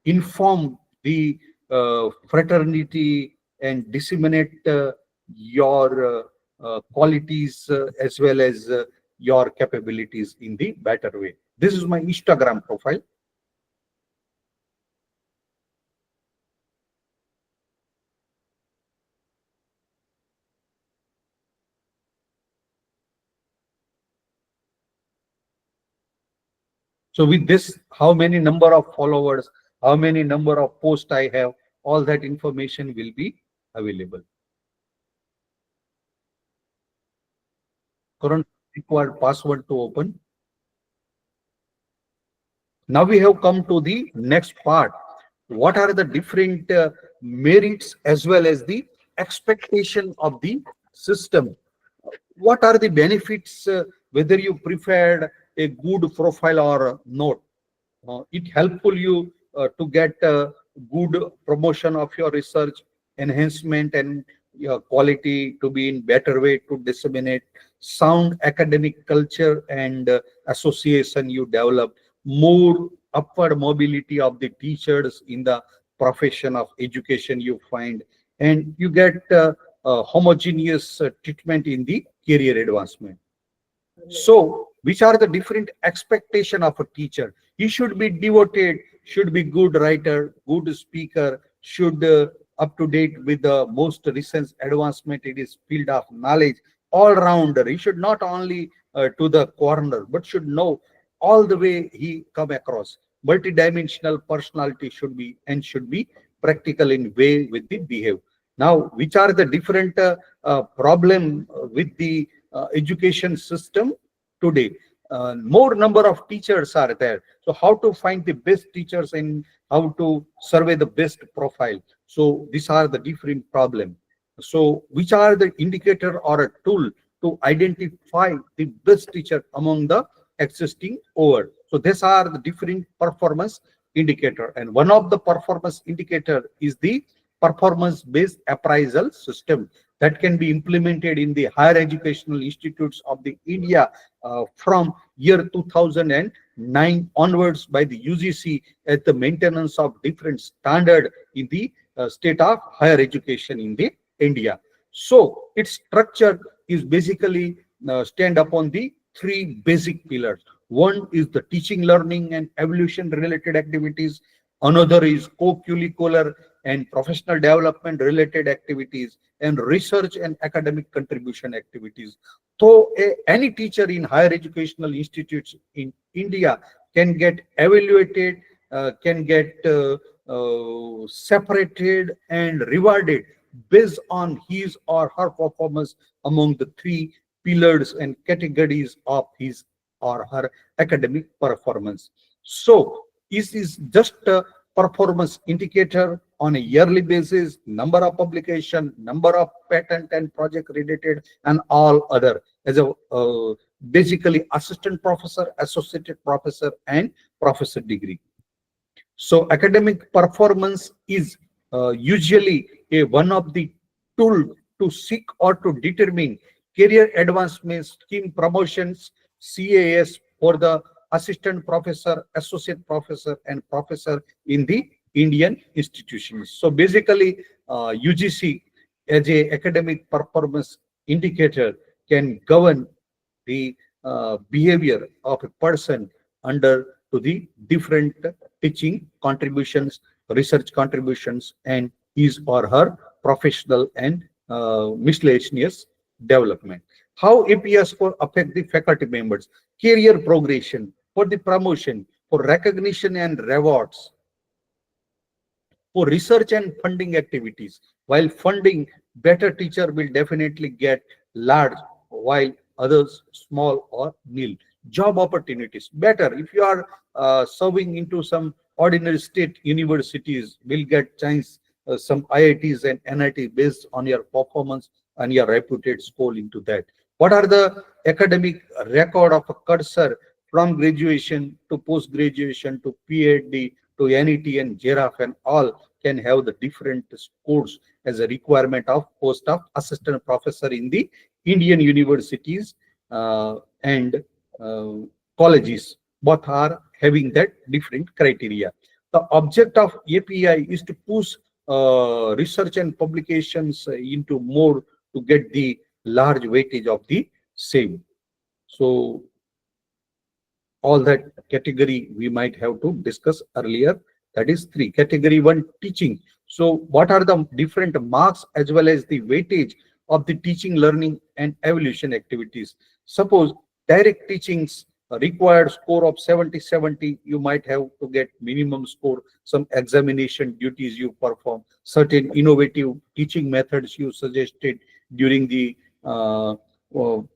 inform the fraternity and disseminate your qualities as well as your capabilities in the better way. This is my Instagram profile. So with this, how many number of followers, how many number of posts I have, all that information will be available. Current required password to open. Now we have come to the next part. What are the different merits as well as the expectation of the system? What are the benefits, whether you preferred a good profile or not? It helpful you to get good promotion of your research, enhancement and your quality to be in better way to disseminate sound academic culture and association you develop, more upward mobility of the teachers in the profession of education you find, and you get homogeneous treatment in the career advancement. So, which are the different expectation of a teacher? He should be devoted, should be good writer, good speaker, should up to date with the most recent advancement in his field of knowledge, all rounder. He should not only to the corner, but should know all the way he come across. Multidimensional personality should be and should be practical in way with the behave. Now, which are the different problem with the education system today? More number of teachers are there. So how to find the best teachers and how to survey the best profile? So these are the different problem. So which are the indicator or a tool to identify the best teacher among the existing over? So these are the different performance indicator, and one of the performance indicator is the performance based appraisal system that can be implemented in the higher educational institutes of the India from year 2009 onwards by the UGC as the maintenance of different standard in the state of higher education in the India. So its structure is basically stand upon the three basic pillars. One is the teaching, learning and evolution related activities. Another is co-curricular and professional development related activities, and research and academic contribution activities. So any teacher in higher educational institutes in India can get evaluated, can get separated and rewarded based on his or her performance among the three pillars and categories of his or her academic performance. So this is just a performance indicator on a yearly basis, number of publication, number of patent and project related, and all other as a basically assistant professor, associate professor, and professor degree. So academic performance is usually a one of the tool to seek or to determine career advancement scheme promotions, CAS for the assistant professor, associate professor, and professor in the Indian institutions. So basically, UGC as a academic performance indicator can govern the behavior of a person under to the different teaching contributions, research contributions, and his or her professional and miscellaneous development. How APS score affect the faculty members? Career progression, for the promotion, for recognition and rewards, for research and funding activities. While funding, better teacher will definitely get large, while others small or nil. Job opportunities better if you are serving into some ordinary state universities, will get chance some IITs and NIT based on your performance and your reputed score into that. What are the academic record of a cursor from graduation to post graduation to PhD to NET and GIRAF and all can have the different scores as a requirement of post of assistant professor in the Indian universities and uh, colleges. Both are having that different criteria. The object of API is to push research and publications into more to get the large weightage of the same. So all that category we might have to discuss earlier. That is three. Category one, teaching. So what are the different marks as well as the weightage of the teaching, learning and evaluation activities? Suppose direct teachings required score of 70-70, you might have to get minimum score. Some examination duties you perform, certain innovative teaching methods you suggested during the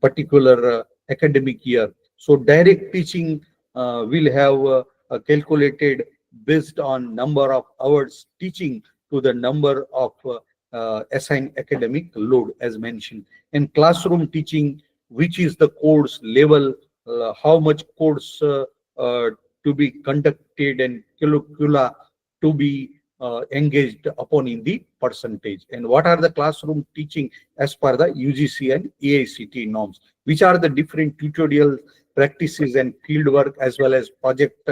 particular academic year. So direct teaching will have calculated based on number of hours teaching to the number of assigned academic load as mentioned. And classroom teaching, which is the course level, how much course to be conducted and curricula to be engaged upon in the percentage. And what are the classroom teaching as per the UGC and AICT norms, which are the different tutorial practices and field work as well as project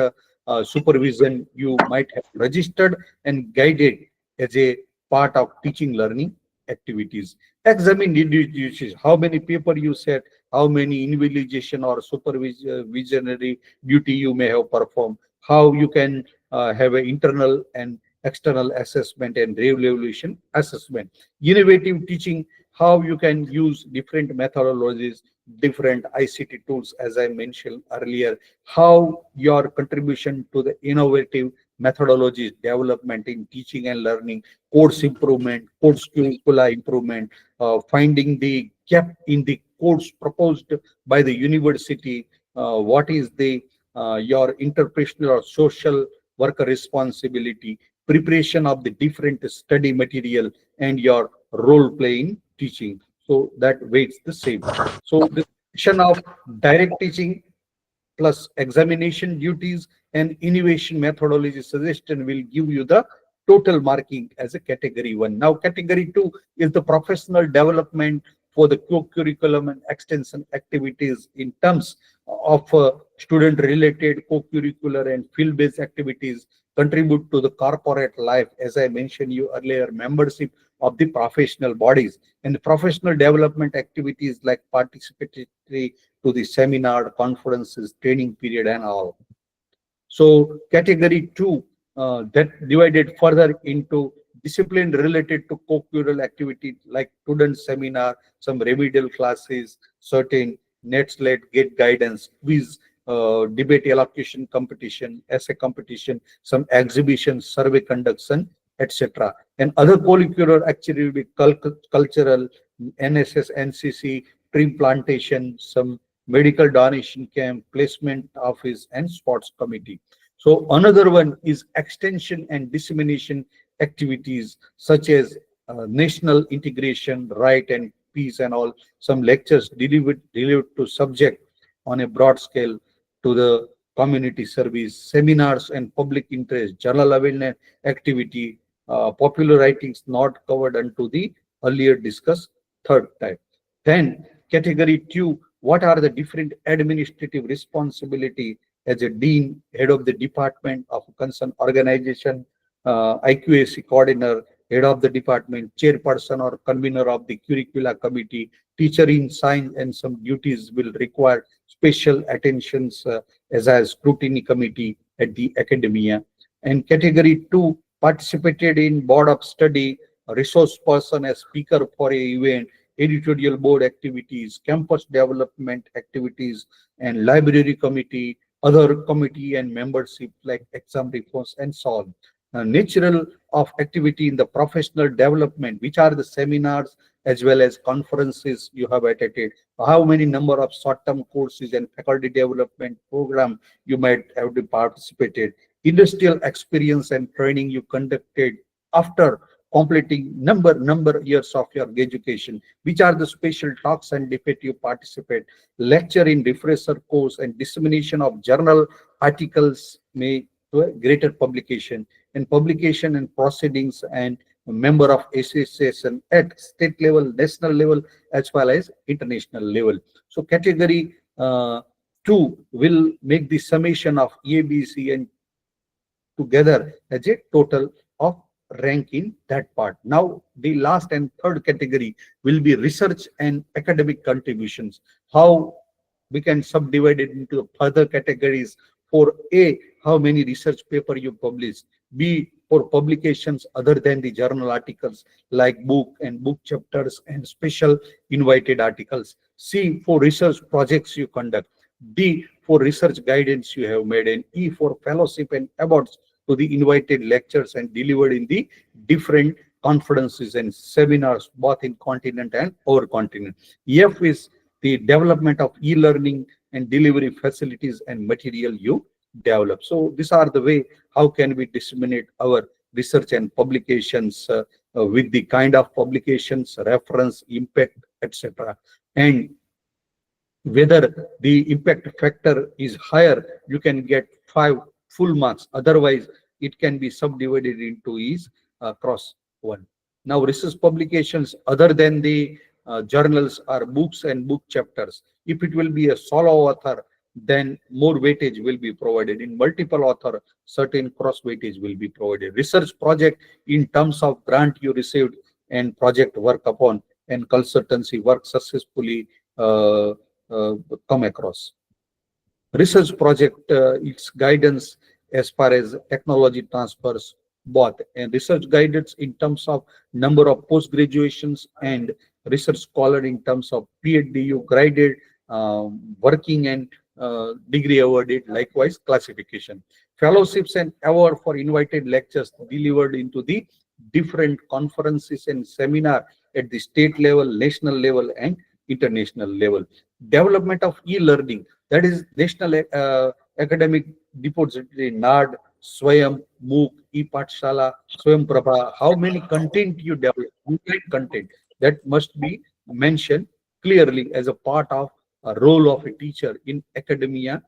supervision you might have registered and guided as a part of teaching learning activities. Examine duties, how many paper you set, how many invigilation or supervisionary duty you may have performed, how you can have an internal and external assessment and evaluation assessment. Innovative teaching, how you can use different methodologies, different ICT tools, as I mentioned earlier, how your contribution to the innovative methodologies development in teaching and learning, course improvement, course curricula improvement, finding the gap in the course proposed by the university, what is the your interpersonal or social worker responsibility, preparation of the different study material, and your role playing teaching. So that weights the same. So the section of direct teaching plus examination duties and innovation methodology suggestion will give you the total marking as a category one. Now category two is the professional development for the co-curriculum and extension activities in terms of student related co-curricular and field based activities contribute to the corporate life, as I mentioned you earlier, membership of the professional bodies and professional development activities like participatory to the seminar, conferences, training period and all. So category two, that divided further into discipline related to co-curricular activity like student seminar, some remedial classes, certain net-led get guidance, quiz, debate elocution competition, essay competition, some exhibition, survey conduction, etc. And other co-curricular activity will be cultural, NSS, NCC, tree plantation, some medical donation camp, placement office, and sports committee. So another one is extension and dissemination activities such as national integration, right and peace and all. Some lectures delivered to subject on a broad scale to the community service, seminars and public interest, journal awareness activity, popular writings not covered unto the earlier discussed third type. Then category two, what are the different administrative responsibility as a dean, head of the department of concerned organization, IQAC coordinator, head of the department, chairperson or convener of the curricula committee, teacher in science, and some duties will require special attentions as a scrutiny committee at the academia. And category two, participated in board of study, resource person as speaker for a event, editorial board activities, campus development activities, and library committee, other committee and membership like exam reforms and so on. natural of activity in the professional development, which are the seminars as well as conferences you have attended, how many number of short-term courses and faculty development program you might have to participated, industrial experience and training you conducted after completing number years of your education, which are the special talks and debate you participate, lecture in refresher course and dissemination of journal articles may to a greater publication, and publication and proceedings and member of association at state level, national level, as well as international level. So category 2 will make the summation of ABC and together as a total of rank in that part. Now, the last and third category will be research and academic contributions. How we can subdivide it into further categories. For A, how many research paper you publish. B, for publications other than the journal articles like book and book chapters and special invited articles. C, for research projects you conduct. D, for research guidance you have made. And E, for fellowship and awards to the invited lectures and delivered in the different conferences and seminars, both in continent and over continent. F is the development of e-learning and delivery facilities and material you develop. So these are the way how can we disseminate our research and publications with the kind of publications, reference, impact, etc. And whether the impact factor is higher, you can get 5 full marks. Otherwise, it can be subdivided into is cross 1. Now, research publications other than the journals are books and book chapters. If it will be a solo author, then more weightage will be provided. In multiple author, certain cross weightage will be provided. Research project in terms of grant you received and project work upon and consultancy work successfully uh, uh, come across. Research project, its guidance as far as technology transfers both, and research guidance in terms of number of post graduations and research scholar in terms of PhD you graded, working and degree awarded, likewise classification. Fellowships and award for invited lectures delivered into the different conferences and seminar at the state level, national level, and international level. Development of e-learning, that is national academic depository, NAD, Swayam, MOOC, e-Pathshala, Swayam Prabha, how many content you develop, content, that must be mentioned clearly as a part of a role of a teacher in academia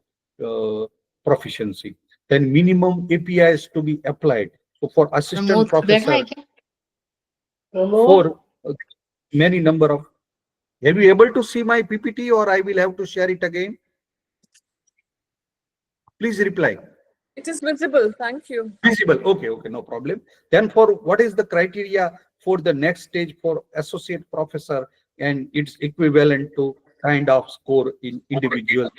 proficiency. Then minimum APIs to be applied. So for assistant professor, for many number of, have you able to see my PPT or I will have to share it again? Please reply. It is visible. Thank you. Visible. Okay, no problem. Then for what is the criteria for the next stage for associate professor and its equivalent to kind of score in individual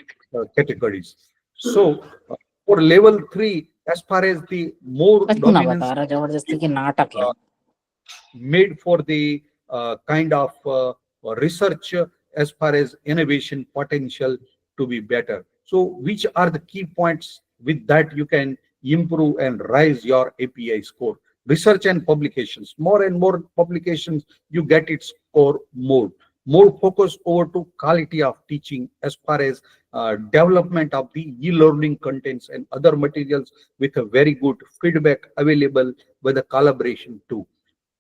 categories. So for level 3, as far as the more dominance made for the kind of research as far as innovation potential to be better. So which are the key points with that you can improve and rise your API score? Research and publications, more and more publications you get its score more focus over to quality of teaching as far as development of the e-learning contents and other materials with a very good feedback available with the collaboration too.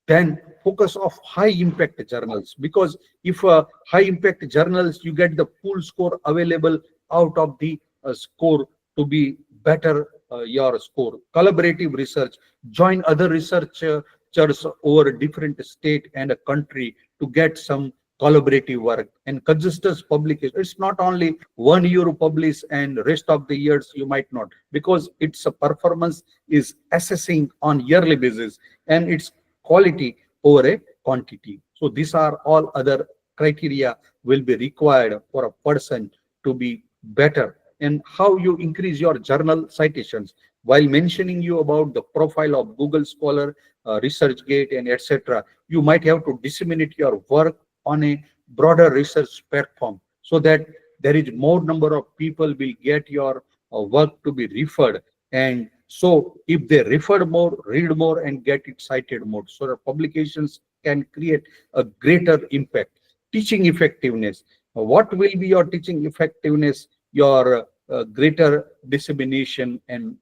Then focus of high impact journals, because if high impact journals you get the full score available out of the score to be better your score. Collaborative research, join other researchers over a different state and a country to get some collaborative work. And consistent publication, it's not only 1 year you publish and rest of the years you might not, because its performance is assessing on yearly basis and its quality over a quantity. So these are all other criteria will be required for a person to be better. And how you increase your journal citations, while mentioning you about the profile of Google Scholar, ResearchGate, and etc., you might have to disseminate your work on a broader research platform so that there is more number of people will get your work to be referred, and So if they refer more, read more, and get it cited more, so that publications can create a greater impact. Teaching effectiveness. What will be your teaching effectiveness? Your greater dissemination and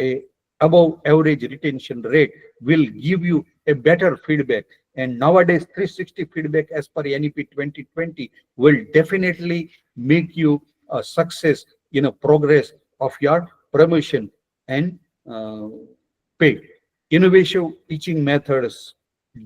a above average retention rate will give you a better feedback. And nowadays, 360 feedback as per NEP 2020 will definitely make you a success in a progress of your promotion and uh, pay. Innovative teaching methods,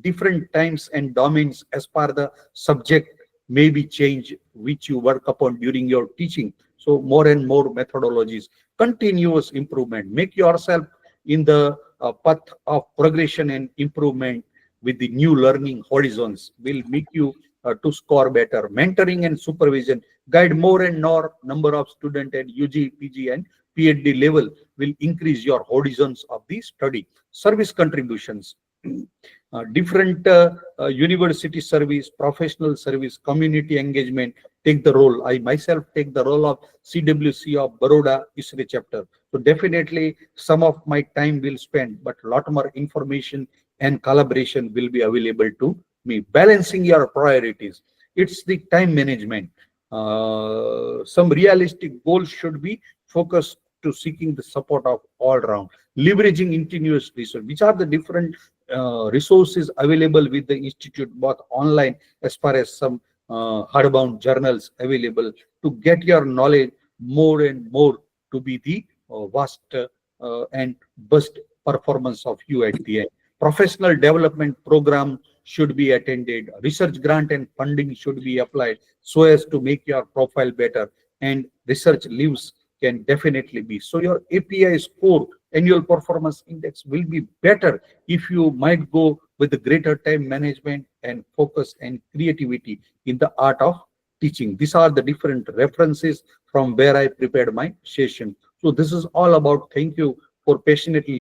different times and domains as per the subject may be changed which you work upon during your teaching. So more and more methodologies, continuous improvement, make yourself in the path of progression and improvement with the new learning horizons will make you to score better. Mentoring and supervision, guide more and more number of student at UG, PG and PhD level will increase your horizons of the study. Service contributions, different university service, professional service, community engagement take the role. I myself take the role of CWC of Baroda ISRE chapter. So definitely some of my time will spend, but a lot more information and collaboration will be available to me. Balancing your priorities. It's the time management. Some realistic goals should be focused to seeking the support of all round. Leveraging continuous research. Which are the different resources available with the institute, both online as far as some hardbound journals available to get your knowledge more and more to be the vast and best performance of you at the end. Professional development program should be attended. Research grant and funding should be applied so as to make your profile better. And research leaves can definitely be. So your API score, annual performance index, will be better if you might go with the greater time management and focus and creativity in the art of teaching. These are the different references from where I prepared my session. So this is all about. Thank you for patiently